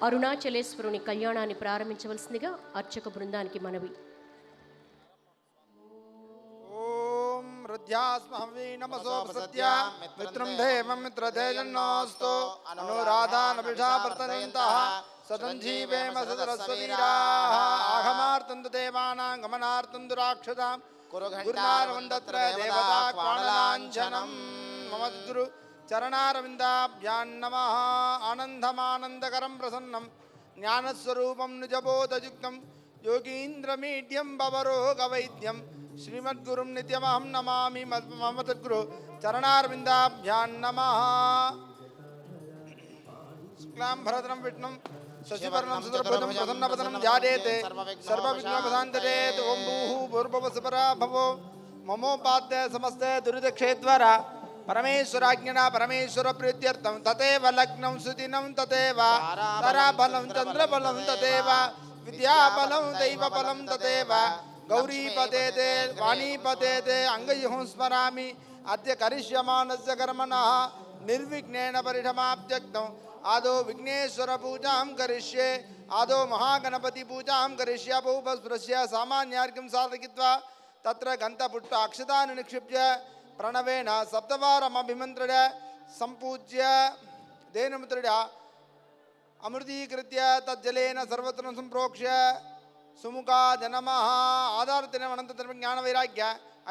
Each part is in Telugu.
అరుణాచలేశ్వరుని కళ్యాణాన్ని ప్రారంభించవలసిందిగా అర్చక బృందానికి మనవి. ఓం రుద్యాస్మహవి నమసో ప్రసత్యా మిత్రం దేవం మిత్రతేజన్నోస్తు అనురాధానభిషావర్తనంతః సతంజీవేమ సదరస్వీరాః ఆగమార్తంతు దేవానాం గమనార్తంతు రాక్షసాం గురునారవందత్ర దేవతా క్వాణలాంఛనం మమ గురు చరణారవిందాభ్యాం నమః. ఆనందమానందకరం ప్రసన్నం జ్ఞానస్వరూపం నిజబోధయుక్తం యోగీంద్రమీడ్యం భవరోగవైద్యం శ్రీమద్గురుం నిత్యమహం నమామి. మమ తద్గురు చరణారవిందాభ్యాం నమః. శుక్లాంబరధరం విష్ణుం శశివర్ణం సుదర్భుజం ప్రసన్నవదనం ధ్యాయేత్ సర్వవిఘ్నోపశాంతయే. ఓం భూః భూర్భువః భవో మమోపాద్య సమస్తే దురితక్షేత్వర పరమేశ్వరాజ్ఞనా పరమేశ్వర ప్రీత్యర్థం తదేవ లగ్నం సుదినం తదేవ తారాబలం చంద్రబలం తదేవ విద్యాబలం దైవబలం తదేవ గౌరీపదేదే వాణీపదేదే అంగయుః స్మరామి. అద్య కరిష్యమానస్య కర్మణః నిర్విఘ్నేన పరిసమాప్త్యక్తం. ఆదో విఘ్నేశ్వర పూజాం కరిష్యే ఆదో మహాగణపతి పూజాం కరిష్య. బహుస్పృశ్య సామాన్యార్ఘ్యం సాధయిత్వా తత్ర గంతపుట్ట అక్షతాన్ని నిక్షిప్య ప్రణవేన సప్తవారమభిమంత్రయ సంపూజ్య దేనుమిత్రుడ అమృతీకృత్య తజ్జలేన సర్వత్ర సంప్రోక్ష్య సుముఖాద నమః. ఆధారతిన అనంతధర్మ జ్ఞాన వైరాగ్య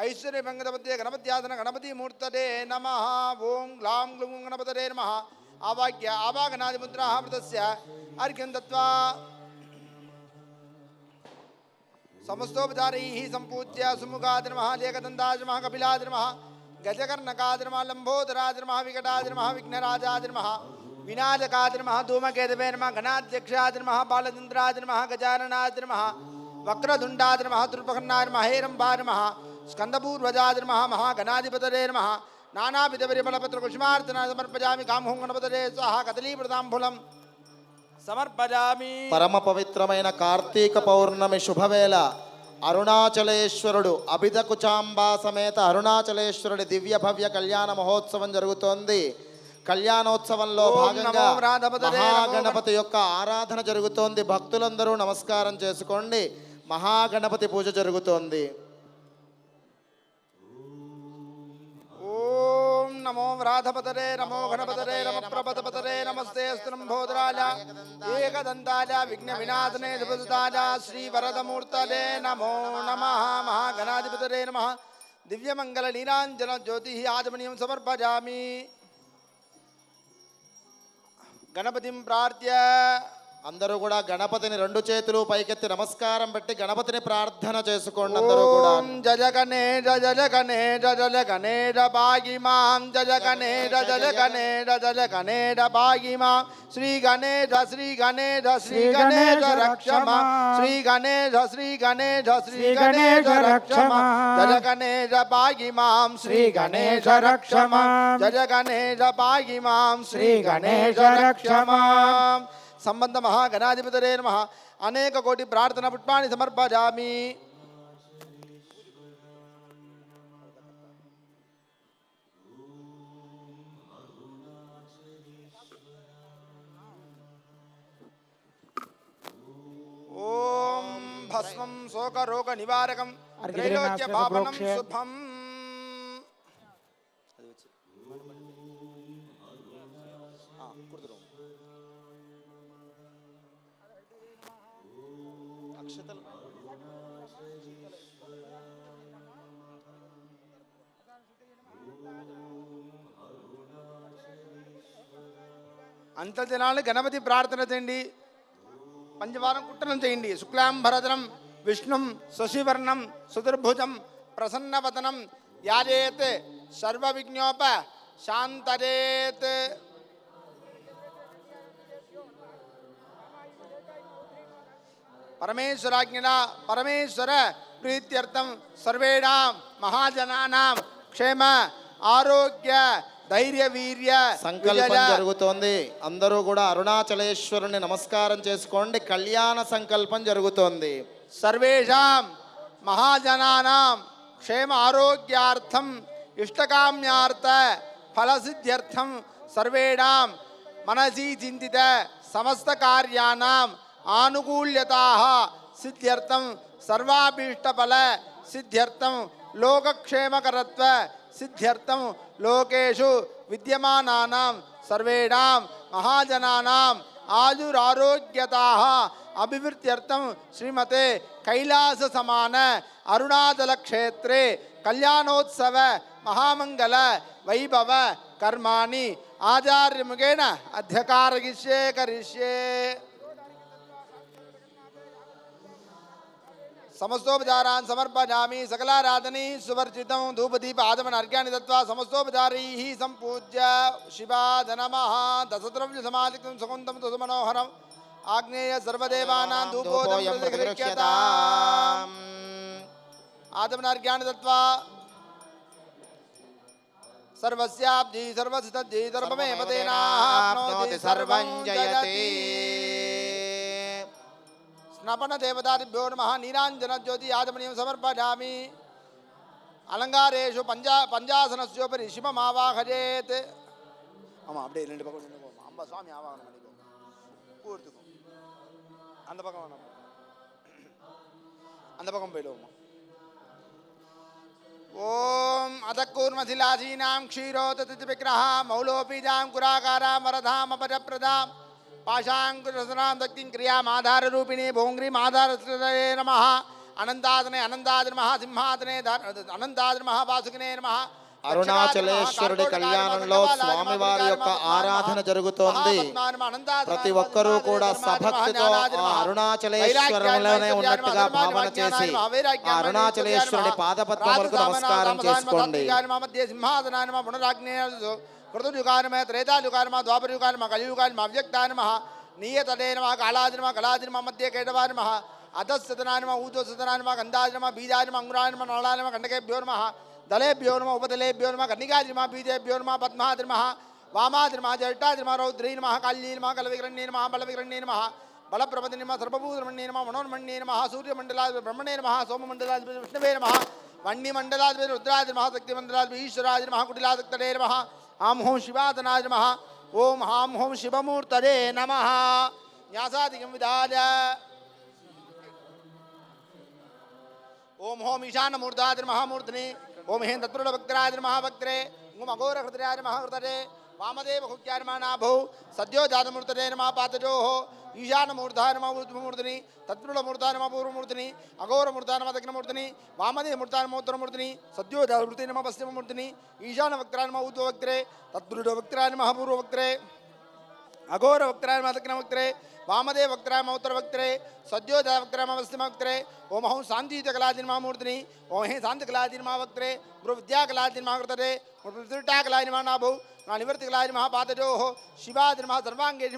ఐశ్వర్య మంగళపత్య గణపత్యాసన గణపతి మూర్తడే నమః. ఓం గ్లాం గ్లూం గణపతడే నమః. ఆవాక్య ఆవాగనాదిముద్రా మృతస్య అర్ఘ్యం దత్వా సమస్తోపచారైః సంపూజ్య సుముఖాద నమః ఏకదంతాద నమః కపిలాద నమః గజకర్ణకాద నమః లంబోదరాద నమః వికటాద నమః విఘ్నరాజాద నమః వినాయకాద నమః ధూమకేతవే నమః గణాధ్యక్షాద నమః బాలచంద్రాద నమః గజాననాద నమః వక్రతుండాద నమః దుర్భకర్ణాద నమః హేరంబాద నమః స్కందపూర్వజాద నమః మహాగణాధిపతయే నమః. నానావిధపరిమళపత్ర కుసుమార్చన సమర్పయామి. కామహోం గణపతయే స్వాహా కదలీప్రదాంబులం సమర్పయామి. పరమ పవిత్రమైన కార్తీక పౌర్ణమి శుభవేళ అరుణాచలేశ్వరుడు అభిధకుచాంబా సమేత అరుణాచలేశ్వరుడి దివ్య భవ్య కళ్యాణ మహోత్సవం జరుగుతోంది. కళ్యాణోత్సవంలో భాగంగా మహాగణపతి యొక్క ఆరాధన జరుగుతోంది. భక్తులందరూ నమస్కారం చేసుకోండి. మహాగణపతి పూజ జరుగుతోంది. ఓం నమో వ్రాధపతరే నమో గణపతరే నమ ప్రపదపతరే నమస్తే స్తృంభోదరాయ ఏకదంతాయ విఘ్న వినాశనే ధృపదాయ శ్రీవరదమూర్తలే నమో నమః. మహాగణాధిపతరే నమః. దివ్యమంగళ నీరాంజన జ్యోతి ఆజమనీయం సమర్పయామి. గణపతిం ప్రార్థ్య అందరూ కూడా గణపతిని రెండు చేతులు పైకెత్తి నమస్కారం పెట్టి గణపతిని ప్రార్థన చేసుకోండి. అందరూ కూడా జయ గణేశ జయ గణేశ జయ గణేశ భాగిమాం జయ గణేశ జయ గణేశ జయ గణేశ భాగిమాం. శ్రీ గణేశ శ్రీ గణేశ శ్రీ గణేశ రక్షమా శ్రీ గణేశ శ్రీ గణేశ శ్రీ గణేశ రక్షమా జయ గణేశ భాగిమాం శ్రీ గణేశ రక్షమా జయ గణేశ భాగిమాం శ్రీ గణేశ రక్షమా. సంబంధ మహాగణాధిపతరే నమః. అనేక కోటి ప్రార్థన పుష్పాన్ని సమర్పయామి. ఓం భస్మం శోకరోగ నివారకం త్రైలోక్య భావనం శుభం. అంతర్జనాలు గణపతి ప్రార్థన చేయండి. పంచవారం కుట్టనం చేయండి. శుక్లాంబరధరం విష్ణుం శశివర్ణం సుదుర్భుజం ప్రసన్నవదనం యాజేత్ సర్వవిఘ్నోప శాంతరేత్. పరమేశ్వరాజ్ఞ పరమేశ్వర ప్రీత్యర్థం సర్వేణాం మహాజనానాం క్షేమ ఆరోగ్య ధైర్య వీర్య సంకల్పం జరుగుతోంది. అందరూ కూడా అరుణాచలేశ్వరుని నమస్కారం చేసుకోండి. కళ్యాణ సంకల్పం జరుగుతోంది. సర్వేషాం మహాజనానాం క్షేమ ఆరోగ్యార్థం ఇష్టకామ్యార్థ ఫలసిద్ధ్యర్థం సర్వేణాం మనసి చింతిత సమస్త కార్యాణం ఆనుకూల్యతాః సిద్ధ్యర్థం సర్వాభీష్టఫల సిద్ధ్యర్థం లోకక్షేమకరత్వ సిద్ధ్యర్థం లోకేషు విద్యమానానాం సర్వేణాం మహాజనానాం ఆయురారోగ్యతాః అభివృద్ధ్యర్థం శ్రీమతే కైలాస సమాన అరుణాచల క్షేత్రే కళ్యాణోత్సవ మహామంగళ వైభవ కర్మాణి ఆచార్యముఖేన అధ్యకారయిష్యే కరిష్యే. సమస్తోపచారాన్ సమర్పయామి. సకలారాధనీ సువర్జితం ధూపదీప ఆదమన అర్ఘ్యాన్ని దత్వా సమస్తోపచారైః సంపూజ్య శివాయ నమః. దశద్రవ్య సమాధికం సుగంధం సుమనోహరం ఆగ్నేయ సర్వదేవానాం ధూపోదం ప్రతిగృహ్యతాం. ఆదమన అర్ఘ్యాన్ని దత్వా సర్వస్యాబ్ధి సర్వసిద్ధి సర్వమేవ తేనాప్నోతి సర్వం జయతి. స్నపన దేవతాభ్యో నమః. నీరాంజన జ్యోతి ఆదమనీయం సమర్పయామి. అలంకారేషు పంచాసనస్యోపరి శివమావాహయేత్. ஆமாம் அப்படியே ரெண்டு பக்கம் நின்று போகும். அம்பா சுவாமி ஆவாகனம் பண்ணிக்கோங்க பூர்த்துக்கும். அந்த பக்கம் வேணாம், அந்த பக்கம் போயிடுவோமா. ఓం అదకూర్మశిలాసీనాం క్షీరోదతి విగ్రహ మౌలోపీజాం కురాకారాం వరధాం అపరప్రదాం పాశాంకురసనాం దక్తిం క్రియామాధారరూపిణి భోంగ్రీం ఆధారశ్రయే నమః. అనంతాదనే అనంతాది నమః. సింహాదనే అనంతాది నమః. వాసుకినే నమః. అరుణాచలేశ్వరుడి కళ్యాణంలో స్వామివారి యొక్క ఆరాధన జరుగుతోంది. ప్రతి ఒక్కరూ కూడా సభక్తితో ఆ అరుణాచలేశ్వరంలోనే ఉన్నట్టుగా భావన చేసి ఆ అరుణాచలేశ్వరుడి పాదపద్మములకు నమస్కారం చేసుకోండి. సింహాసనాయ పునరాగ్నేయ కృతయుగానమ త్రేతాయుగానమ ద్వాపరయుగానమ కలియుగానమ అవ్యక్తాయ నమః. నీయతడే నమః. కాళాది నమః. కళాది నమః. మధ్య కేటవాయ నమః. అధస్సదనాయ నమః. ఊర్ధ్వసదనాయ నమః. గంధాయ నమః. బీజాయ నమః. అంగురాయ నమః. నళాయ నమః. కండకేభ్యో నమః. దళేభ్యో నమః. ఉపదలేభ్యో నమః. కన్నికాది నమః. బీజేభ్యో నమః. పద్మాది నమః. వామాది నమః. జటాది నమః. రౌద్రీ నమః. కాళీ నమః. కలవికరణ్యే నమః. బలవికరణ్యే నమః. బలప్రపది నమః. సర్వభూతమణ్యే నమః. మనోన్మణ్యే నమః. సూర్యమండలాది బ్రహ్మణే నమః. సోమమండలాది విష్ణవే నమః. వన్యమండలాది రుద్రాది నమః. శక్తిమండలాది ఈశ్వరాది నమః. కుటిలాసక్తడే నమః. ఆం హోం శివాదనాయ నమః. ఓం హాం హోం శివమూర్తదే నమః. న్యాసాదికం విధాయ. ఓం హోం ఈశానమూర్ధాది నమః. మూర్ధని. ఓం హేం తత్పురుషభక్తరాజ నమః. భక్త్రే. ఓం అఘోరహృదయాయ నమః. హృదరే. వామదేవ హుక్యాయ నమః. నాభౌ సద్యోజాతమూర్తదే నమః. పాతజోః. ఈశానమూర్ధాయ నమః. ఊర్ధ్వమూర్తిని. తత్పురుషమూర్ధాయ నమః. పూర్వమూర్తిని. అఘోరమూర్ధాయ నమః. దక్షిణమూర్తిని. వామదేవమూర్ధాయ నమః. ఉత్తరమూర్తిని. సద్యోజాతమూర్తిని నమః. పశ్చిమమూర్తిని. ఈశానవక్త్రాయ నమః. ఊర్ధ్వవక్త్రే. తత్పురుషభక్తరాయ నమః. పూర్వవక్త్రే. అఘోరవక్త్రాయ నమః. దక్షిణవక్త్రే. వామదేవ వక్త్రాయ నమః. ఉత్తరవక్త్రే. సద్యోజాత వక్త్రాయ నమః. పశ్చిమవక్త్రే. ఓం హం శాంతియుతకలాది నమః. మూర్తిని. ఓం హే శాంతికలాది నమః. వక్త్రే. విద్యాకలాది నమః. కృతరే. త్రిటాకలాది నమః. నాభౌ నివర్తికలాది నమః. పాతజోః. శివాది నమః. సర్వాంగేషు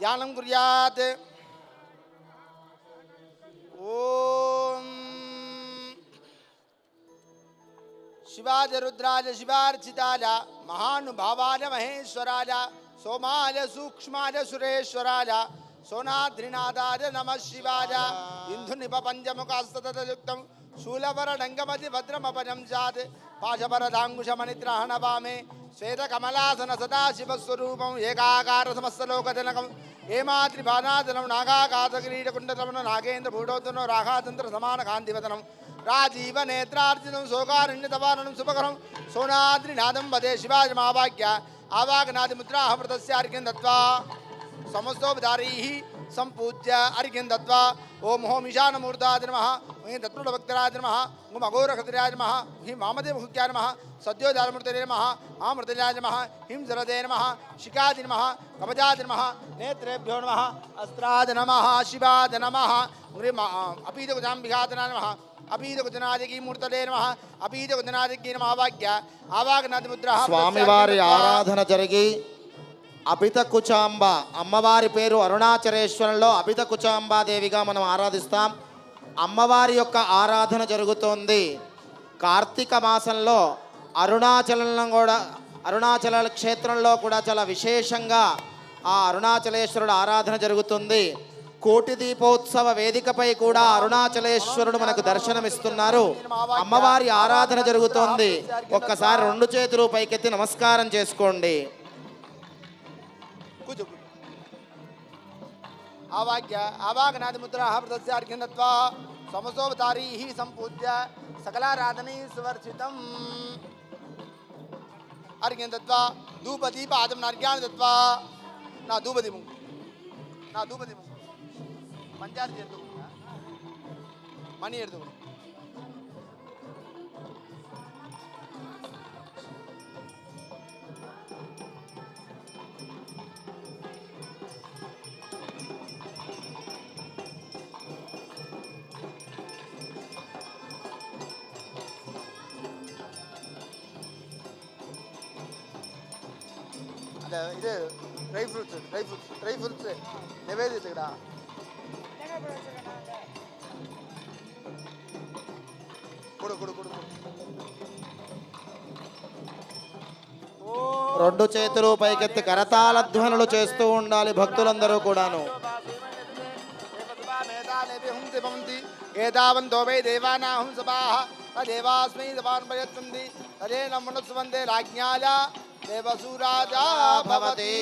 ధ్యానం కుర్యాత్. ఓం శివాజ రుద్రాజ శివార్చితాజ మహానుభావాజ మహేశ్వరాజ సోమాజ సూక్ష్మాజ సురేశ్వరాజ సోనాద్రినాథాజ నమ శివాజ. ఇంధు నిప పంచముఖాస్తయుక్తం శూలవరడంగమతి భద్రమపజం చాత్ పాశపరదాంగుశమనిద్రహణ వామే శ్వేతకమలాసన సదాశివస్వరూపం ఏకాకార సమస్తలోకజనకం ఏమాత్రిభానాదనం నాగాకాతకిరీటకుండలమను నాగేంద్ర భూడోత్తనో రాఘాతంత్ర సమాన కాంతివదనం రాజీవ నేత్రార్జితం శోకారణ్యతవారణం శుభకరం సోనాద్రినాథం వదే శివాజమావాక్య ఆవాగనాది ముద్రాహమృతస్య అర్ఘ్యం దత్వా సమస్తోపచారైః సంపూజ్య అర్ఘ్యం దత్వా. ఓం హోం ఈశానమూర్ధాయ నమః. ఓం తత్పురుషభక్తరాయ నమః. ఓం అఘోరహృదయాయ నమః. హ్రీం వామదేవహుక్యాయ నమః. సద్యోజాతమూర్తయే నమః. ఆమృతజాయ నమః. హ్రీం జలదే నమః. శిఖాది నమః. కవచాది నమః. నేత్రేభ్యో నమః. అస్త్రాద నమః. శివాద నమః. హ్రీం అపీతకుజాంబికాతనాయ నమః. అపీతకుజనాదికి మూర్తదే నమః. అపీతకుజనాదికి నమః. వాక్య ఆవాగనాది ముద్ర. స్వామివారి ఆరాధన జరిగి అభిత కుచాంబ అమ్మవారి పేరు అరుణాచలేశ్వరంలో అభిత కుచాంబాదేవిగా మనం ఆరాధిస్తాం. అమ్మవారి యొక్క ఆరాధన జరుగుతోంది. కార్తీక మాసంలో అరుణాచల క్షేత్రంలో కూడా చాలా విశేషంగా ఆ అరుణాచలేశ్వరుడు ఆరాధన జరుగుతుంది. కోటి దీపోత్సవ వేదికపై కూడా అరుణాచలేశ్వరుడు మనకు దర్శనమిస్తున్నారు. అమ్మవారి ఆరాధన జరుగుతోంది. ఒక్కసారి రెండు చేతులు పైకెత్తి నమస్కారం చేసుకోండి. आवाक्य आवागनादिमुद्राः प्रदस्यार्घ्यं दत्त्वा समसोऽवतारीः सम्पूज्य सकलाराधनैः सुवर्चितम् अर्घ्यं दत्त्वा धूपदीपादमनार्घ्यान् दत्त्वा ना धूपदीपं पंचायत एर्तु मणि एर्तु இது ட்ரை ஃப்ரூட்ஸ் நிவேதித்துக்கடா கொடு கொடு கொடு రెండు చేతులు పైకెత్తి కరతాళ ధ్వనులు చేస్తూ ఉండాలి భక్తులందరూ కూడాను. ఏతావంతో వై దేవానాహం సభాః తదేవాస్మై సభాన్ ప్రయత్నంది తదేన మనుస్వందే రాజ్ఞాయ దేవసూరాజా భవతి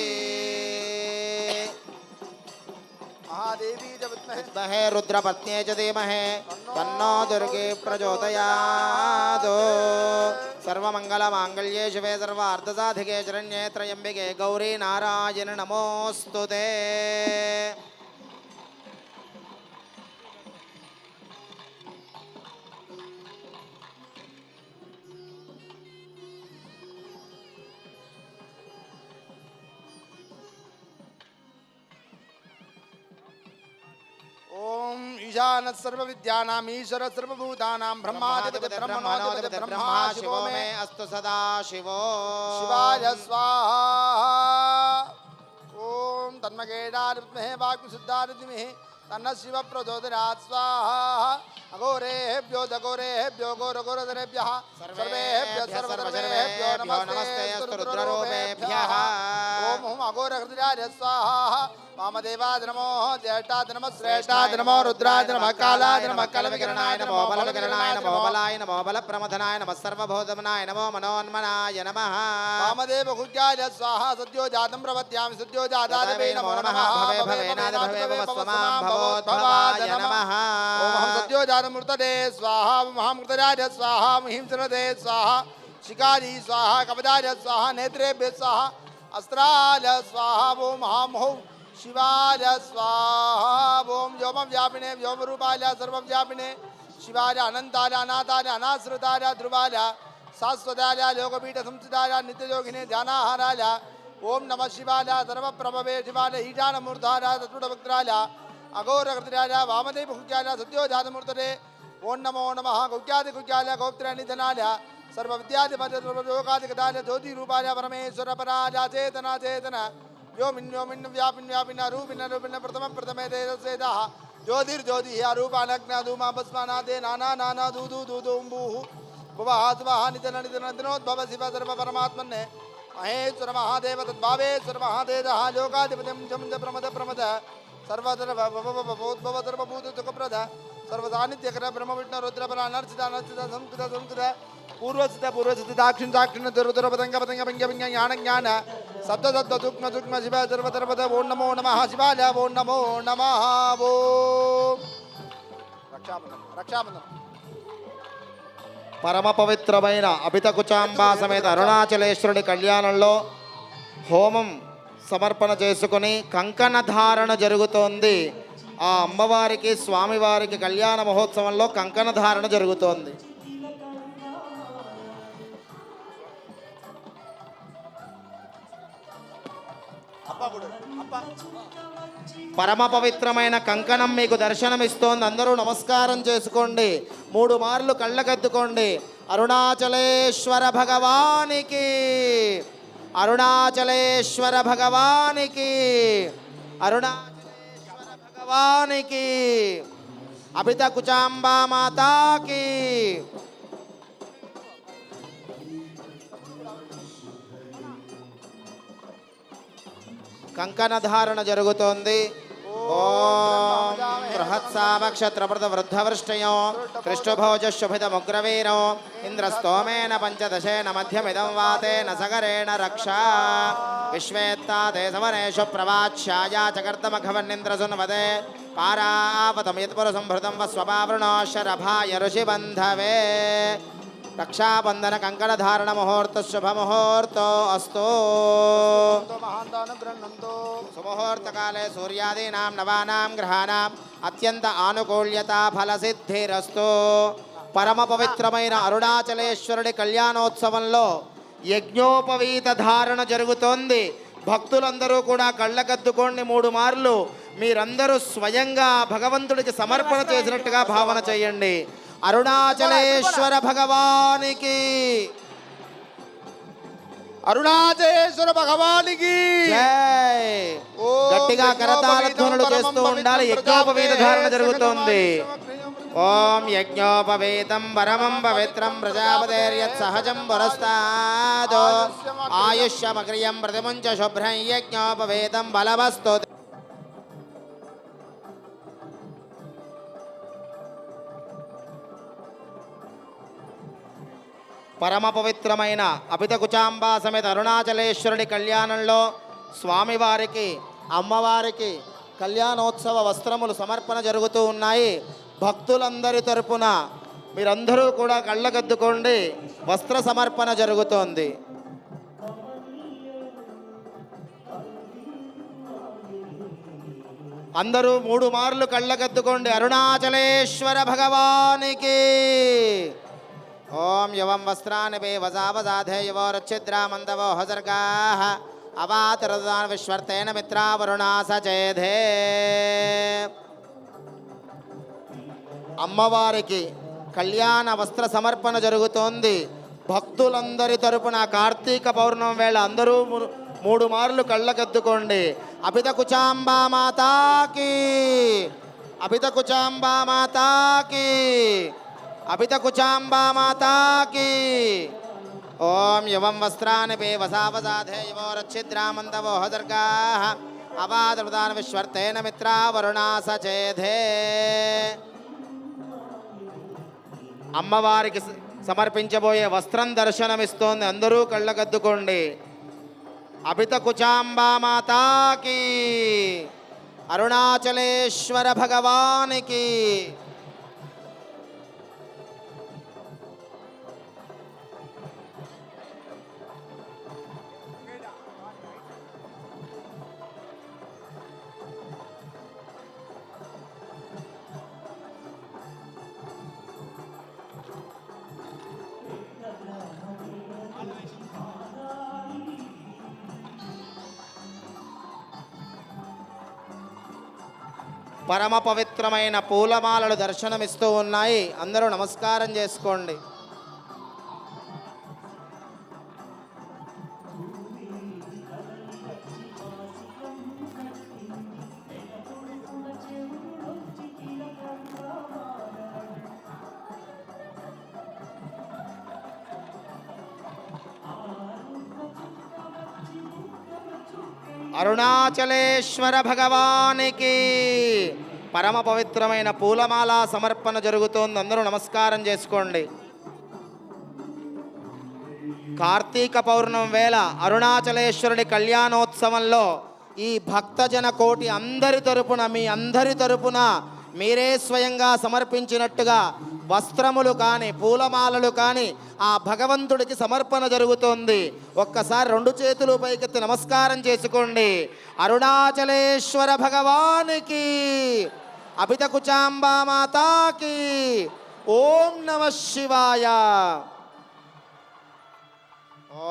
महादेवी च विद्महे रुद्रपत्न्यै च धीमहि तन्नो दुर्गे प्रचोदयात्. सर्वमङ्गलमाङ्गल्ये शिवे सर्वार्थसाधिके शरण्ये त्र्यम्बिके गौरी नारायणि नमोऽस्तुते. ईशान सर्व विद्यानाम ईश्वर सर्वभूतानां ब्रह्माधिपति ब्रह्मणोऽधिपति ब्रह्मा शिवो मे अस्तु सदा शिवो. शिवाय स्वाहा. ओम तन्मकेदार विद्महे वाक्सिद्धाय धीमहि तन्नः शिव प्रचोदयात्. स्वाहा. अघोरेभ्यो दघोरेभ्यो घोरघोरधरेभ्यः सर्वेभ्यः सर्वधर्मेभ्यो नमस्ते अस्तु रुद्ररूपेभ्यः. ओम हुम अघोरहृदयाय स्वाहा. वामदेवाय नमो ज्येष्ठाय नमः श्रेष्ठाय नमो रुद्राय नमः कालाय नमः कलविकरणाय नमो बलविकरणाय नमो बलाय नमो बलप्रमथनाय नमः सर्वभूतमनाय नमो मनोन्मनाय नमः. वामदेव गुह्याय स्वाहा. सद्यो जातं प्रपद्यामि सद्यो जाताय नमो नमः. भवे भवेनाद भवे भवस्वमां भवोद्भवाय नमः. ओम सद्यो जातं मूर्तये स्वाहा. महामूर्तयाय स्वाहा. महीं चरते स्वाहा. शिकारी स्वाहा. कवचाय स्वाहा. नेत्रेभ्यः स्वाहा. अस्त्राय स्वाहा. ओम महामहो शिवाय स्वाहा. ओम व्योम व्यापिने व्योम रूपाय सर्व व्यापिने शिवाय अनंताय अनाथाय अनाश्रिताय ध्रुवाय शाश्वताय लोकपीठ संस्थिताय नित्ययोगिने ध्यानाहाराय. ओम नमः शिवाय सर्व प्रभवे शिवाय ईशान मूर्धाय तत्पुटवक्त्राय अघोरकृत्याय वामदेव गुह्याय सत्योजातमूर्तये. ओम नमो नमः गुह्यादि गुह्याय गोप्त्र निधनाय सर्व विद्याधिपति सर्वयोगाधिगताय ज्योति रूपाय परमेश्वर पराय चेतना चेतन व्योमिन् व्यापिन् व्यापिन रूपिण रूपिण प्रथम प्रथमे तेजस्वेदः ज्योतिर्ज्योतिः अरूपानग्न धूमा भस्मनादे नाना नाना दूधू दूधूम्बुः भुवः सुवः निधन निधन दिनोद्भव शिव सर्व परमात्मने महेश्वर महादेव तद्भावेश्वर महादेवः लोकाधिपतिं जं च प्रमद प्रमद सर्वोद्भव सर्वभूत सुखप्रद सर्वसान्निध्यकर ब्रह्म विष्णु रुद्रपर अनर्चित अनर्चित संस्कृत संस्कृत पूर्वसित दाक्षिण दाक्षिण दुर्दुर पतंग पतंग पंग पंग ज्ञान ज्ञान सप्त सप्त सूक्ष्म सूक्ष्म शिव सर्वतर्पद ओं नमो नमः शिवाय ओं नमो नमः. वो रक्षाबंधन పరమ పవిత్రమైన అభితకుచాంబా సమేత అరుణాచలేశ్వరుడి కళ్యాణంలో హోమం సమర్పణ చేసుకుని కంకణ ధారణ జరుగుతోంది. ఆ అమ్మవారికి స్వామివారికి కళ్యాణ మహోత్సవంలో కంకణ ధారణ జరుగుతోంది. పరమ పవిత్రమైన కంకణం మీకు దర్శనమిస్తోంది. అందరూ నమస్కారం చేసుకోండి. 3 మార్లు కళ్ళకెత్తుకోండి. అరుణాచలేశ్వర భగవానికి, అరుణాచలేశ్వర భగవానికి, అరుణాచలేశ్వర భగవానికి, అభిత కుచాంబా మాతాకి. కంకణ ధారణ జరుగుతోంది. ఓం బృహత్సావక్షత్రపృతవృద్ధవృష్టయో దృష్టభోజశుభితముగ్రవీరో ఇంద్రస్తోమేన పంచదశేన మధ్యమిదం వాతేన సగరేణ రక్షా విశ్వేత్తాదే సమనేషు ప్రవాచ్యాయా చకర్తమఘవన్నింద్రసున్వదే పారావతం యత్పురుసంభృతం వస్వపావృణో శరభాయ ఋషిబంధవే రక్షాబంధన కంకణధారణ ముహూర్త శుభముహూర్తో అస్తు సుముహూర్తకాలే సూర్యాదీనాం నవానాం గ్రహాణాం అత్యంత ఆనుకూల్యత ఫలసిద్ధిరస్తు. పరమ పవిత్రమైన అరుణాచలేశ్వరుడి కళ్యాణోత్సవంలో యజ్ఞోపవీత ధారణ జరుగుతోంది. భక్తులందరూ కూడా కళ్ళకద్దుకోండి 3 మార్లు. మీరందరూ స్వయంగా భగవంతుడికి సమర్పణ చేసినట్టుగా భావన చేయండి. అరుణాచలేశ్వర భగవానికి, అరుణాచలేశ్వర భగవానికి జై. గట్టిగా కరతాళ ధ్వనులు చేస్తూ ఉండాలి. యజ్ఞోపవీత ధారణ జరుగుతోంది. ఓం యజ్ఞోపవీతం పరమం పవిత్రం ప్రజాపతేర్యత్ సహజం పురస్తాదో ఆయుష్యమగ్రియం ప్రతిముంచ శుభ్రం యజ్ఞోపవీతం బలవస్తు. పరమ పవిత్రమైన అపితకుచాంబా సమేత అరుణాచలేశ్వరుడి కళ్యాణంలో స్వామివారికి అమ్మవారికి కళ్యాణోత్సవ వస్త్రములు సమర్పణ జరుగుతూ ఉన్నాయి. భక్తులందరి తరపున మీరందరూ కూడా కళ్ళకద్దుకోండి. వస్త్ర సమర్పణ జరుగుతోంది. అందరూ 3 మార్లు కళ్ళకద్దుకోండి. అరుణాచలేశ్వర భగవానికి. ఓం యవం వస్త్రాని వే వజావజాధే యవో రచ్చిద్రామందవో హసర్గాః అవాతిరదాన్ విశ్వర్తేన మిత్రావరుణా సచేధే. అమ్మవారికి కళ్యాణ వస్త్ర సమర్పణ జరుగుతోంది. భక్తులందరి తరపున కార్తీక పౌర్ణమి వేళ అందరూ 3 మార్లు కళ్ళకద్దుకోండి. అభితకుచాంబా మాతాకి, అభితకుచాంబా మాతాకి, అభితకుచాంబా మాతాకి. ఓం యవం వస్త్రాని వే వసావసాధే యవో రచ్చిద్రామందవో హసర్గాః అవాదృదాన విశ్వర్తేన మిత్రావరుణా సచేధే. అమ్మవారికి సమర్పించబోయే వస్త్రం దర్శనమిస్తోంది. అందరూ కళ్ళకద్దుకోండి. అభితకుచాంబా మాతాకి, అరుణాచలేశ్వర భగవానికి. పరమ పవిత్రమైన పూలమాలలు దర్శనమిస్తూ ఉన్నాయి. అందరూ నమస్కారం చేసుకోండి. అరుణాచలేశ్వర భగవానికి పరమ పవిత్రమైన పూలమాల సమర్పణ జరుగుతోంది. అందరూ నమస్కారం చేసుకోండి. కార్తీక పౌర్ణమి వేళ అరుణాచలేశ్వరుడి కళ్యాణోత్సవంలో ఈ భక్తజన కోటి అందరి తరపున, మీ అందరి తరపున మీరే స్వయంగా సమర్పించినట్టుగా వస్త్రములు కానీ పూలమాలలు కానీ ఆ భగవంతుడికి సమర్పణ జరుగుతోంది. ఒక్కసారి 2 చేతులు పైకెత్తి నమస్కారం చేసుకోండి. అరుణాచలేశ్వర భగవానికి, అభితకుచాంబా మాతాకి. ఓం నమః శివాయ.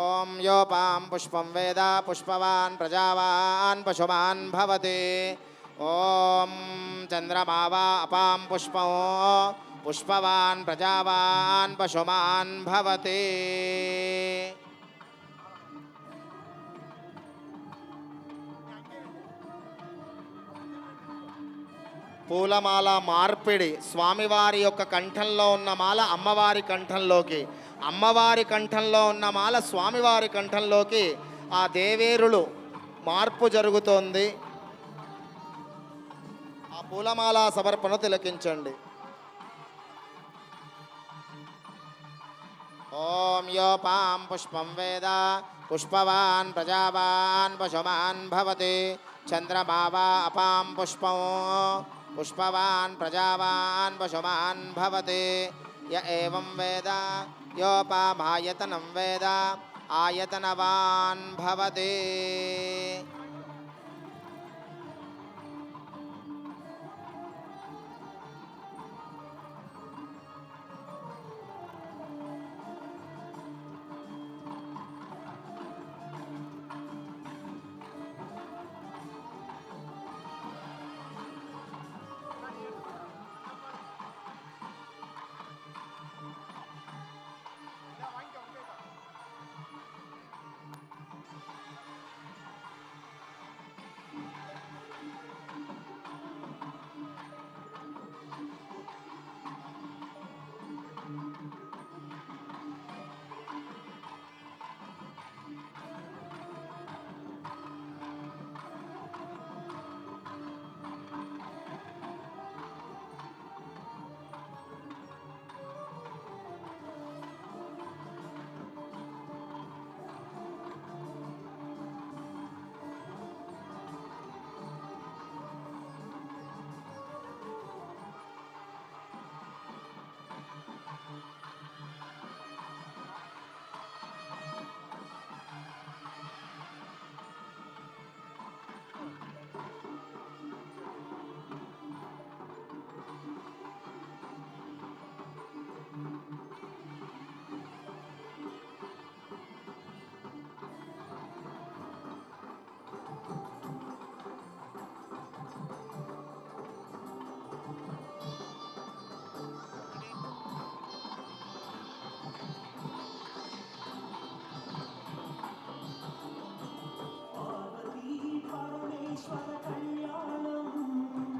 ఓం యోపాం పుష్పం వేద పుష్పవాన్ ప్రజావాన్ పశుమాన్ భవతి. ఓం చంద్రమావా అపాం పుష్పం పుష్పవాన్ ప్రజావాన్ పశుమాన్ భవతి. పూలమాల మార్పిడి. స్వామివారి యొక్క కంఠంలో ఉన్న మాల అమ్మవారి కంఠంలోకి, అమ్మవారి కంఠంలో ఉన్న మాల స్వామివారి కంఠంలోకి ఆ దేవేరులు మార్పు జరుగుతోంది. ఆ పూలమాల సమర్పణ తిలకించండి. ఓం యోపాం పుష్పం వేద పుష్పవాన్ ప్రజావాన్ పశుమాన్ భవతి చంద్రమా వా అపాం పుష్పం పుష్పవాన్ ప్రజావాన్ పశుమాన్ భవతి య ఏవం వేద యోపామాయతనం వేద ఆయతనవాన్ భవతి.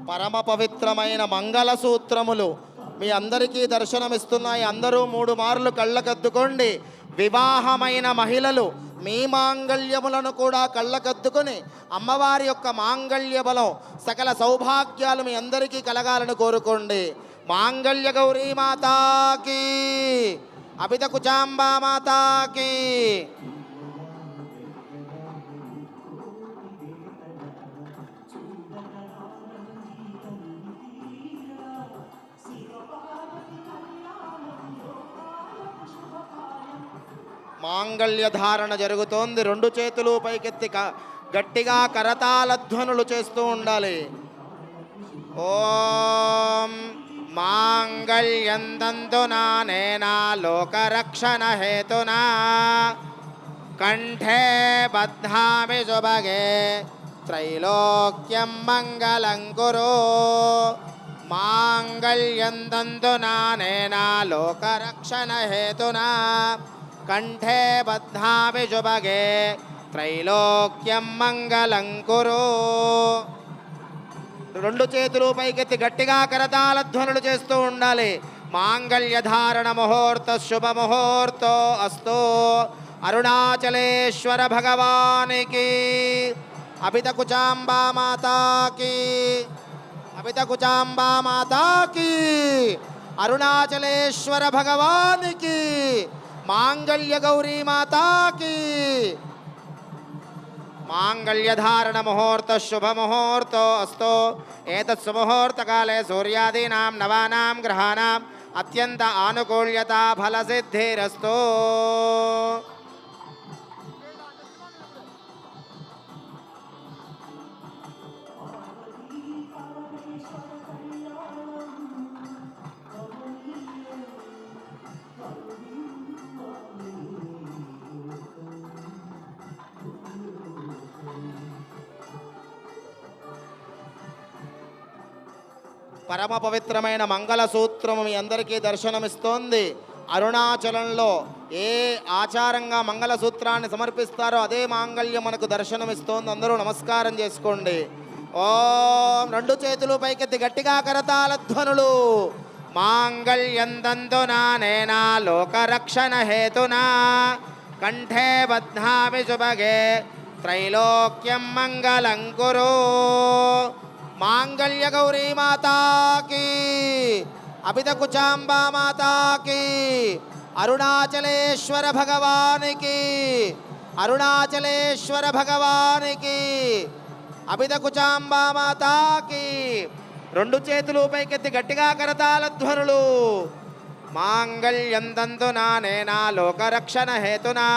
పరమ పవిత్రమైన మంగళసూత్రములు మీ అందరికీ దర్శనమిస్తున్నాయి. అందరూ 3 మార్లు కళ్ళకద్దుకోండి. వివాహమైన మహిళలు మీ మాంగళ్యములను కూడా కళ్ళకద్దుకొని అమ్మవారి యొక్క మాంగళ్య బలం సకల సౌభాగ్యాలు మీ అందరికీ కలగాలని కోరుకోండి. మాంగళ్య గౌరీ మాతాకి, అభిత కుచాంబా మాతాకి. మాంగళ్య ధారణ జరుగుతోంది. 2 చేతులు పైకెత్తి గట్టిగా కరతాళ ధ్వనులు చేస్తూ ఉండాలి. ఓం మాంగళ్యం తంతునా నేనా లోకరక్షణ హేతునా కంఠే బధ్నామి సుభగే త్రైలోక్యం మంగళం కురు. మాంగళ్యం తంతునా నేనా లోకరక్షణ హేతునా కంఠే బధ్నామి శుభగే త్రైలోక్యం మంగళం కురు. 2 చేతులు పైకెత్తి గట్టిగా కరతాళ ధ్వనులు చేస్తూ ఉండాలి. మాంగళ్య ధారణ ముహూర్త శుభ ముహూర్తో అస్తు. అరుణాచలేశ్వర భగవానికి, అభిత కుచాంబా మాతాకి, అభిత కుచాంబా మాతాకి, అరుణాచలేశ్వర భగవానికి, మాంగళ్య గౌరీ మాతాకి. మాంగళ్యధారణ ముహూర్త శుభ ముహూర్తో అస్తు. ఏతత్ సుముహూర్తకాలే సూర్యాదీనాం నవానాం గ్రహాణాం అత్యంత ఆనుకూల్యత ఫలసిద్ధిరస్తు. పరమ పవిత్రమైన మంగళసూత్రము మీ అందరికీ దర్శనమిస్తోంది. అరుణాచలంలో ఏ ఆచారంగా మంగళసూత్రాన్ని సమర్పిస్తారో అదే మాంగళ్యం మనకు దర్శనమిస్తోంది. అందరూ నమస్కారం చేసుకోండి. ఓం 2 చేతులు పైకెత్తి గట్టిగా కరతాళ ధ్వనులు. మాంగళ్యం తంతునా నేనా లోకరక్షణ హేతునా కంఠే బధ్నామి శుభగే త్రైలోక్యం మంగళం కురు. మాంగళ్య గౌరీ మాతాకి, అభిత కుచాంబా మాతాకి, అరుణాచలేశ్వర భగవానికి, అరుణాచలేశ్వర భగవానికి, అభిత కుచాంబా మాతాకి. రెండు చేతులు పైకెత్తి గట్టిగా కరతాళ ధ్వనులు. మాంగళ్యం తంతునా నేనా లోకరక్షణ హేతునా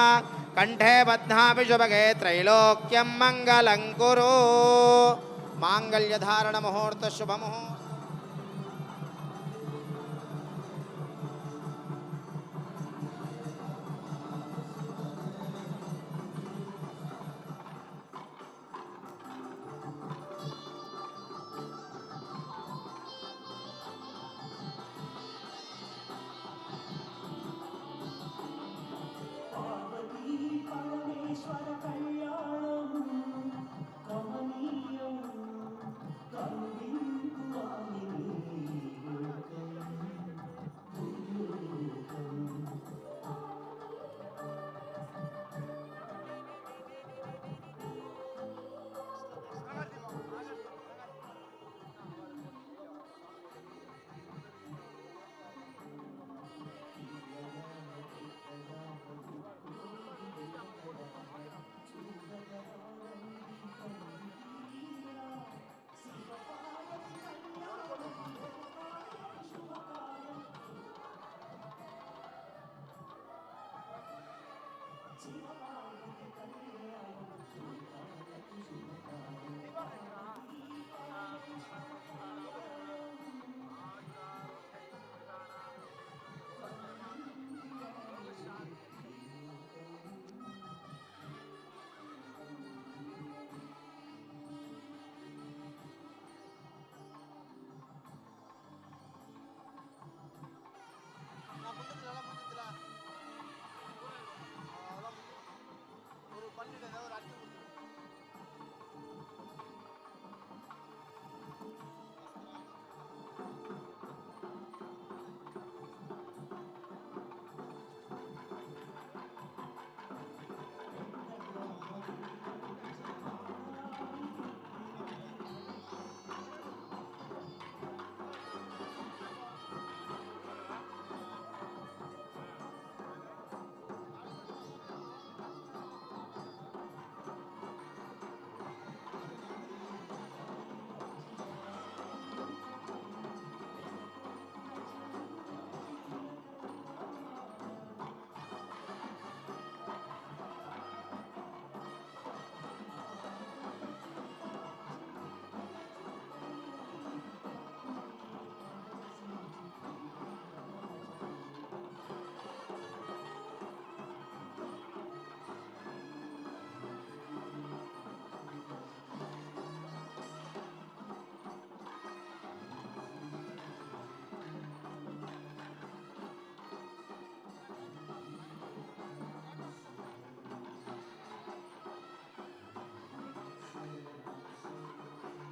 కంఠే బధ్నామి శుభగే త్రైలోక్యం మంగళం కురు. మాంగళ్యధారణ ముహూర్త శుభముహూర్త.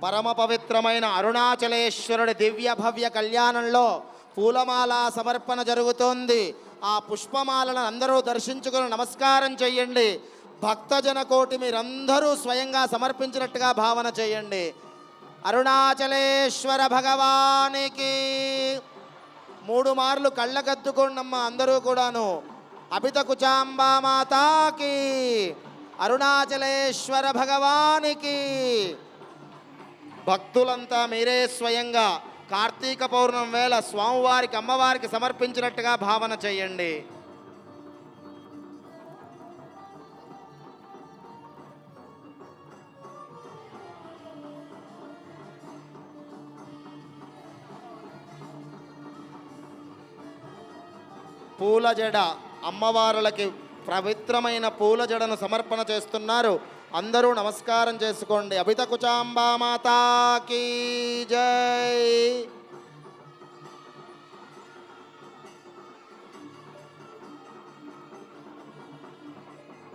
పరమ పవిత్రమైన అరుణాచలేశ్వరుడి దివ్య భవ్య కళ్యాణంలో పూలమాల సమర్పణ జరుగుతోంది. ఆ పుష్పమాలను అందరూ దర్శించుకొని నమస్కారం చెయ్యండి. భక్తజన కోటి మీరందరూ స్వయంగా సమర్పించినట్టుగా భావన చేయండి. అరుణాచలేశ్వర భగవానికి 3 మార్లు కళ్ళకద్దుకోండమ్మ అందరూ కూడాను. అభిత కుచాంబా మాతాకి, అరుణాచలేశ్వర భగవానికి. భక్తులంతా మీరే స్వయంగా కార్తీక పౌర్ణమి వేళ స్వామివారికి అమ్మవారికి సమర్పించినట్టుగా భావన చేయండి. పూల జడ అమ్మవారులకి పవిత్రమైన పూల జడను సమర్పణ చేస్తున్నారు. అందరూ నమస్కారం చేసుకోండి. అభిత కుచాంబా మాతాకి జై.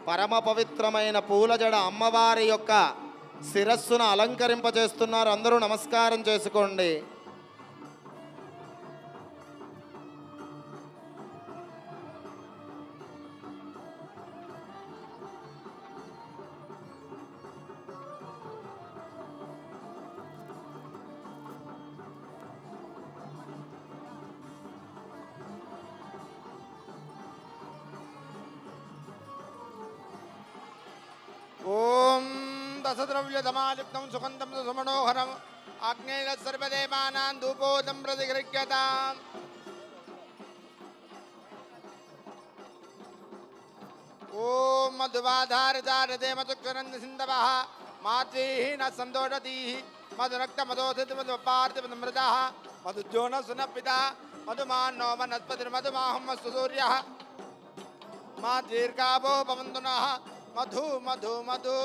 పరమ పవిత్రమైన పూల జడ అమ్మవారి యొక్క శిరస్సును అలంకరింపజేస్తున్నారు. అందరూ నమస్కారం చేసుకోండి. రసద్రవ్యధమాలిప్తం సుగంధం సుమనోహరం ఆగ్నేయ సర్వదేవానాం ధూపోదం ప్రతిగృహ్యతాం. ఓం మధువాధారదారదే మధుకరంద సింధవః మాత్రీః న సందోషతీః మధురక్త మధోధిత మధుపార్థ మధుమృతః మధుజ్యోన సునపిత మధుమాన్నో వనస్పతిర్మధుమాహం వస్తు సూర్యః మా దీర్ఘాభో భవంతునః మధు మధు మధు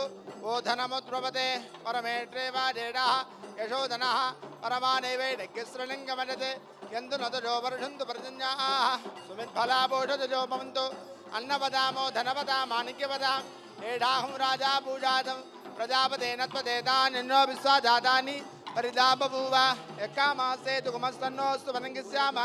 ఓధనముద్రవతే పరమేట్రే వాడేడః యశోధనః పరమానైవైడగ్యశ్రలింగమనతే యందు నదజో వర్షంతు పర్జన్యాః సుమిత్ఫలాభోషజో భవంతు అన్నవదామో ధనవదా మాణిక్యవదాం ఏడాహం రాజా పూజాదం ప్రజాపతేన త్వదేతానిన్నో విశ్వాజాతాని పరిదాపభూవ యక్కామాసే తుకుమస్తన్నోస్తు వనంగిస్యామ.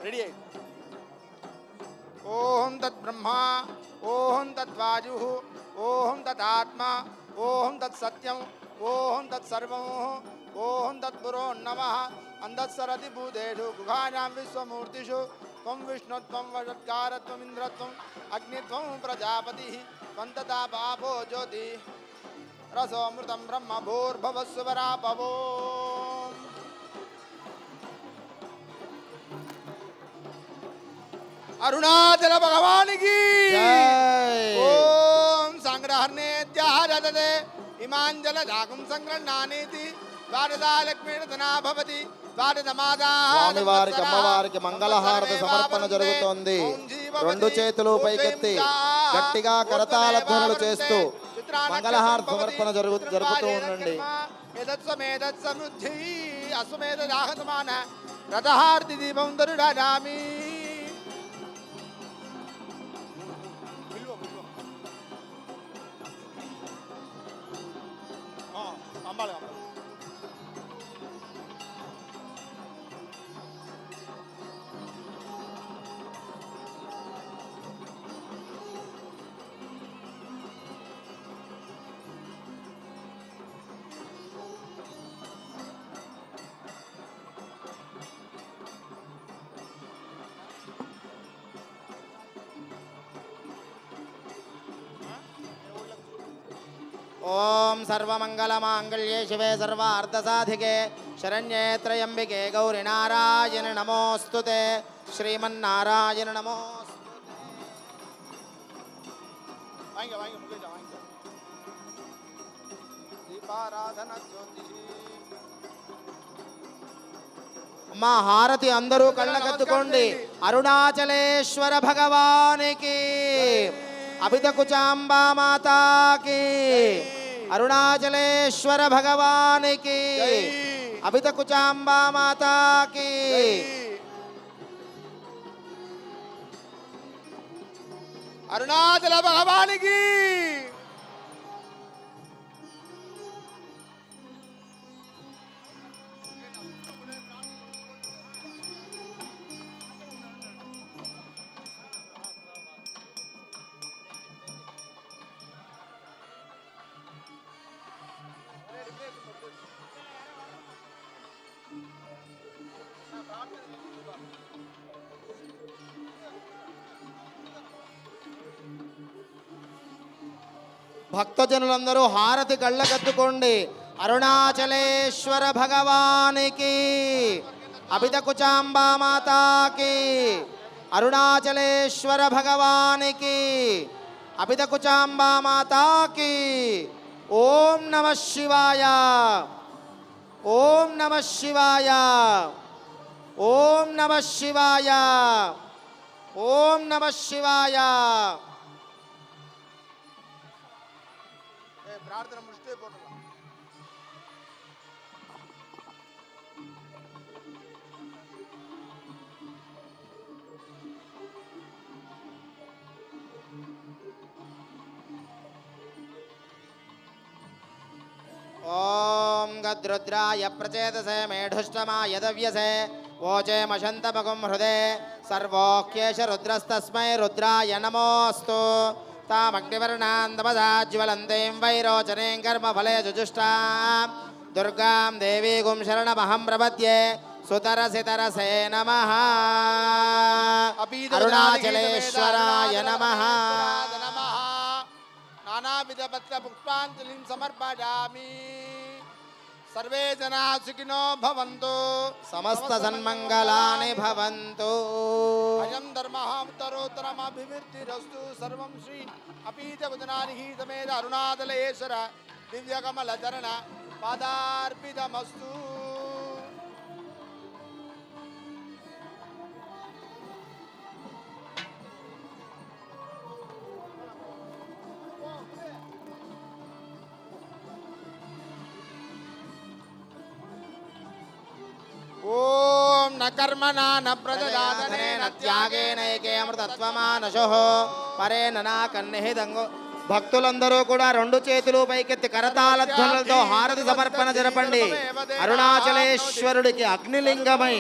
రెడీ అయ్యి ఓం తద్బ్రహ్మ ఓం తద్వాయు ఓం తదాత్మ ఓం తత్సత్యం ఓం తత్సర్వం ఓం తత్పురోన్నమః అంధస్సరతి భూతేషు గుహాయాం విశ్వమూర్తిషు త్వం విష్ణుత్వం వషట్కారత్వం ఇంద్రత్వం అగ్నిత్వం ప్రజాపతి త్వం తథా పాపో జ్యోతి రసోమృతం బ్రహ్మ భూర్భవస్సువరాపవో. అరుణాచల భగవానికి ఓం సంగ్రహణేత్యాహరతే ఇమాంజల జాగం సంగ్రహణానేతి ద్వారదా లక్ష్మీర్ధనా భవతి ద్వారదమాదా. స్వామివారికి అమ్మవారికి మంగళహారతి సమర్పణ జరుగుతోంది. రెండు చేతులు పైకెత్తి గట్టిగా కరతాళ ధ్వనులు చేస్తూ మంగళహారతి సమర్పణ జరుపుతూ ఉండండి. సమృద్ధి అశ్వమేధ రాహతమాన రథహారతి దీపం దరుడామి. ఓం సర్వమంగళమాంగళ్యే శివే సర్వార్థసాధికే శరణ్యే త్రయంబికే గౌరి నారాయణ నమోస్తుతే శ్రీమన్నారాయణ నమోస్తుతే. దీపారాధన జ్యోతి. మా హారతి అందరూ కళ్ళకత్తుకోండి. అరుణాచలేశ్వర భగవానికి, అభితకుచాంబా మాతాకి, అరుణాచలేశ్వర భగవానికి, అభితకుచాంబా మాతాకి. అరుణాచల భగవానికి. భక్తజనులందరూ హారతి కళ్ళకత్తుకోండి. అరుణాచలేశ్వర భగవానికి, అభితకుచాంబా మాతాకి, అరుణాచలేశ్వర భగవానికి, అభితకుచాంబా మాతాకి. ఓం నమః శివాయ, ఓం నమః శివాయ, ఓం నమః శివాయ, ఓం నమః శివాయ. ప్రార్థన ముష్టి పోటలా. ఓం గద్రుద్రాయ ప్రచేతసే మేఢుష్టమాయ దవ్యసే వోచేమశంతమగుం హృదే సర్వోక్యేష రుద్రస్తస్మై రుద్రాయ నమోస్తు. तामग्निवर्णां तपसाज्वलन्तीं वैरोचनीं कर्मफले जुजुष्टां दुर्गां देवीं शरणमहं प्रपद्ये सुतरसितरसे नमः अरुणाचलेश्वराय नमः नानाविध पत्र पुष्पांजलिं समर्पयामि सर्वे जना सुखिनो भवन्तु समस्त सन्मङ्गलानि भवन्तु अयं धर्मः उत्तरोत्तरमभिवृद्धिरस्तु सर्वं श्री अपीतवदनानिः समेत अरुणाचलेश्वर दिव्यकमलचरण पादार्पितमस्तु ओम न कर्मणा न प्रजदानेन త్యాగేనైకే అమృతత్వమానశోః పరేణ నాకన్నిహితంగో భక్తులందరూ కూడా రెండు చేతులు పైకెత్తి కరతాళ ధ్వనులతో హారతి సమర్పణ జరపండి. అరుణాచలేశ్వరుడికి అగ్నిలింగమై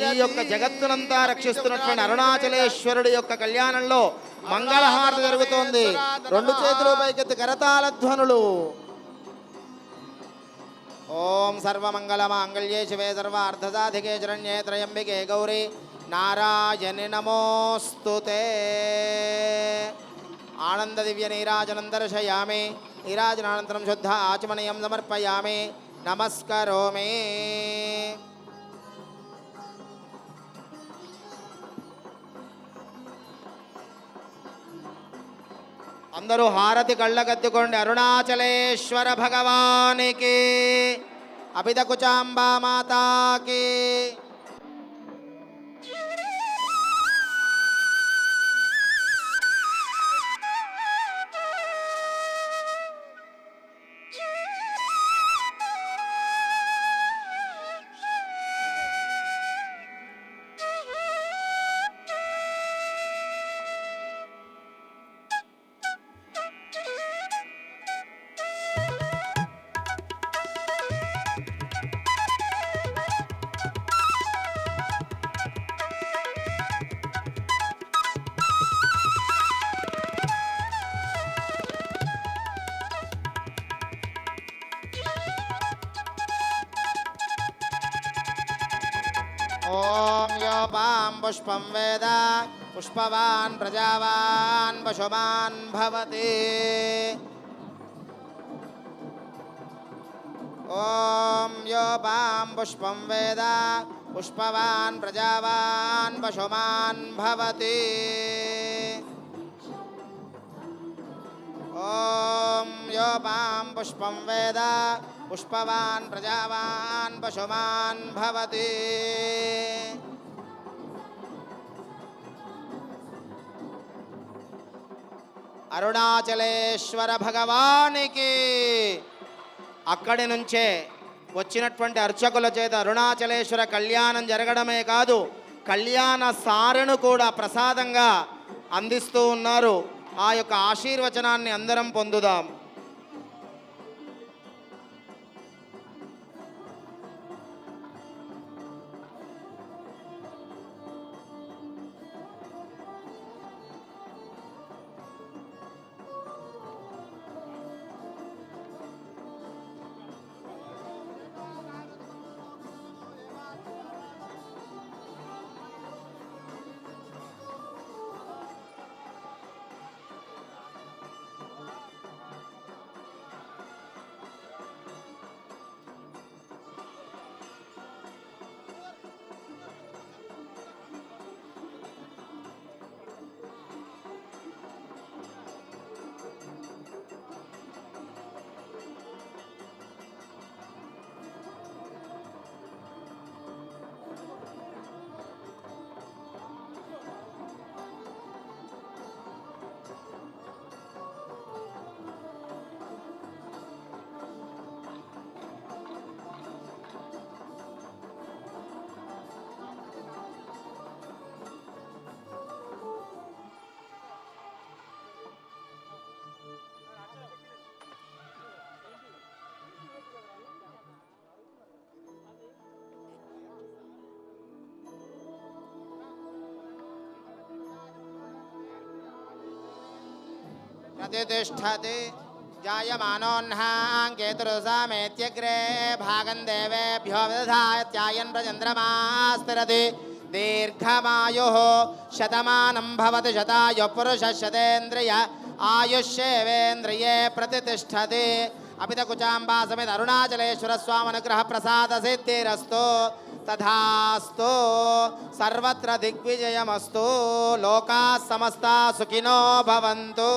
ఈ యొక్క జగత్తునంతా రక్షిస్తున్నటువంటి అరుణాచలేశ్వరుడి యొక్క కళ్యాణంలో మంగళహారతి జరుగుతోంది. రెండు చేతులు పైకెత్తి కరతాళ ధ్వనులు. ఓం సర్వమంగళమాంగళ్యే శివే సర్వార్థసాధికే శరణ్యే త్రయంబికే గౌరీ నారాయణి నమోస్తుతే. ఆనంద దివ్య నీరాజనం దర్శయామి. నీరాజనానంతరం శుద్ధ ఆచమనీయం సమర్పయామి. నమస్కరోమి. అందరూ హారతి కళ్ళగద్దుకోండి. అరుణాచలేశ్వర భగవానికి, అభిద కుచాంబా మాతాకి. ఓం యోపాం పుష్పం వేద పుష్పవాన్ ప్రజావాన్ పశుమాన్ భవతి. ఓం యోపాం పుష్పం వేద పుష్పవాన్ ప్రజావాన్ పశుమాన్ భవతి. ఓం యోపాం పుష్పం వేద పుష్పవాన్ ప్రజావాన్ పశుమాన్ భవతి. అరుణాచలేశ్వర భగవానికి. అక్కడి నుంచే వచ్చినటువంటి అర్చకుల చేత అరుణాచలేశ్వర కళ్యాణం జరగడమే కాదు, కళ్యాణ సారెను కూడా ప్రసాదంగా అందిస్తూ ఉన్నారు. ఆ యొక్క ఆశీర్వచనాన్ని అందరం పొందుదాం. प्रतिष्ठति जायमानोऽह्नां केतुरुसामेत्यग्रे भागं देवेभ्यो विदधात्यायन् प्रचन्द्रमास्तिरति दीर्घमायुः शतमानं भवति शतायुः पुरुषः शतेन्द्रिय आयुष्येवेन्द्रिये प्रतिष्ठति अपितकुचाम्बा समेत अरुणाचलेश्वरस्वामनुग्रहप्रसादसिद्धिरस्तु तथास्तु सर्वत्र दिग्विजयमस्तु लोकाः समस्ताः सुखिनो भवन्तु।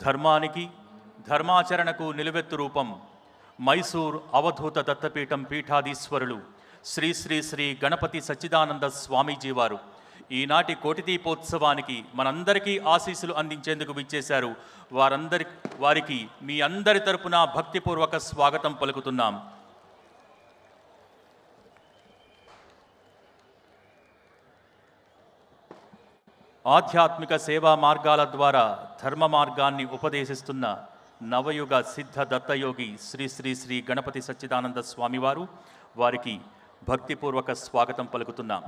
ధర్మానికి ధర్మాచరణకు నిలువెత్తు రూపం మైసూర్ అవధూత దత్తపీఠం పీఠాధీశ్వరులు శ్రీ శ్రీ శ్రీ గణపతి సచ్చిదానంద స్వామీజీ వారు ఈనాటి కోటి దీపోత్సవానికి మనందరికీ ఆశీస్సులు అందించేందుకు విచ్చేశారు. వారికి మీ అందరి తరపున భక్తిపూర్వక స్వాగతం పలుకుతున్నాం. ఆధ్యాత్మిక సేవా మార్గాల ద్వారా ధర్మ మార్గాన్ని ఉపదేశిస్తున్న నవయుగ సిద్ధ దత్తయోగి శ్రీ శ్రీ శ్రీ గణపతి సచ్చిదానంద స్వామివారు వారికి భక్తిపూర్వక స్వాగతం పలుకుతున్నాం.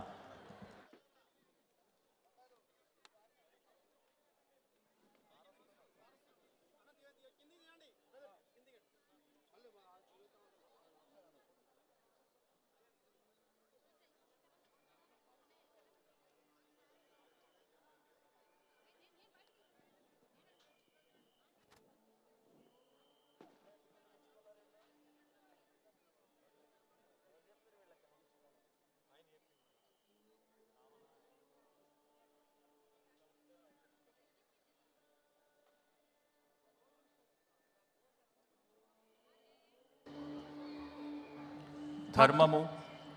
ధర్మము,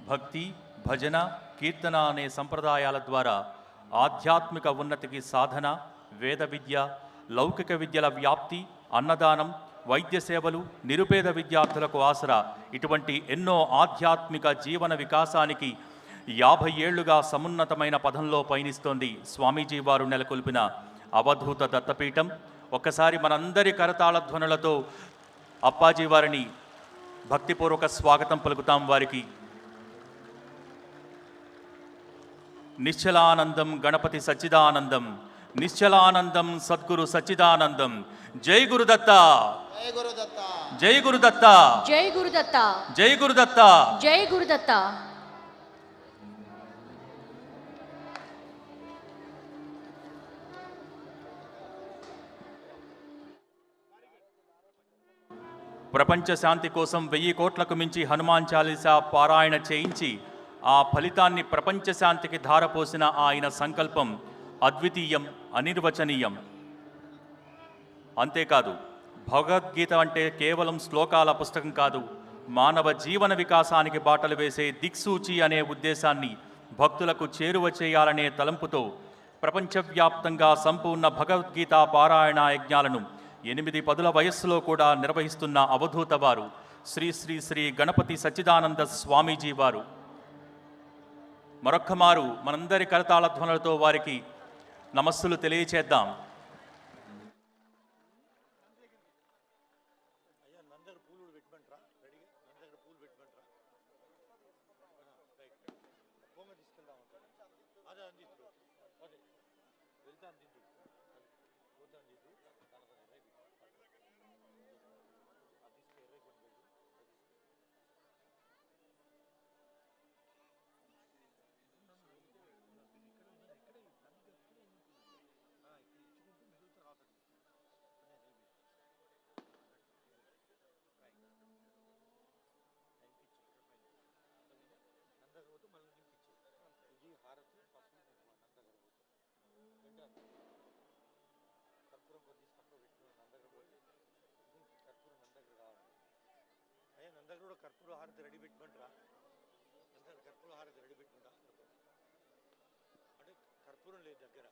భక్తి, భజన, కీర్తన అనే సంప్రదాయాల ద్వారా ఆధ్యాత్మిక ఉన్నతికి సాధన, వేద విద్య, లౌకిక విద్యల వ్యాప్తి, అన్నదానం, వైద్య సేవలు, నిరుపేద విద్యార్థులకు ఆసరా ఇటువంటి ఎన్నో ఆధ్యాత్మిక జీవన వికాసానికి 50 ఏళ్లుగా సమున్నతమైన పదంలో పయనిస్తోంది స్వామీజీ వారు నెలకొల్పిన అవధూత దత్తపీఠం. ఒక్కసారి మనందరి కరతాళ ధ్వనులతో అప్పాజీ వారిని భక్తిపూర్వక స్వాగతం పలుకుతాం. వారికి నిశ్చలానందం గణపతి సచ్చిదానందం, నిశ్చలానందం సద్గురు సచ్చిదానందం. జై గురుదత్త, జయ గురుదత్త. జై గురుదత్త, జై గురుదత్త, జై గురుదత్త. జై గురుదత్త. ప్రపంచ శాంతి కోసం 1000 కోట్లకు మించి హనుమాన్ చాలీసా పారాయణ చేయించి ఆ ఫలితాన్ని ప్రపంచ శాంతికి ధారపోసిన ఆయన సంకల్పం అద్వితీయం, అనిర్వచనీయం. అంతేకాదు, భగవద్గీత అంటే కేవలం శ్లోకాల పుస్తకం కాదు, మానవ జీవన వికాసానికి బాటలు వేసే దిక్సూచి అనే ఉద్దేశాన్ని భక్తులకు చేరువ చేయాలనే తలంపుతో ప్రపంచవ్యాప్తంగా సంపూర్ణ భగవద్గీత పారాయణ యజ్ఞాలను 8-10 వయస్సులో కూడా నిర్వహిస్తున్న అవధూత వారు శ్రీ శ్రీ శ్రీ గణపతి సచ్చిదానంద స్వామీజీ వారు. మరొక్కమారు మనందరి కరతాళ ధ్వనులతో వారికి నమస్సులు తెలియచేద్దాం. నందగరుడ కర్పూర హారతి రెడీ పెట్టుకుంటారా? కర్పూర హారతి రెడీ పెట్టుకుంటా అంటే కర్పూరం లేదు దగ్గర.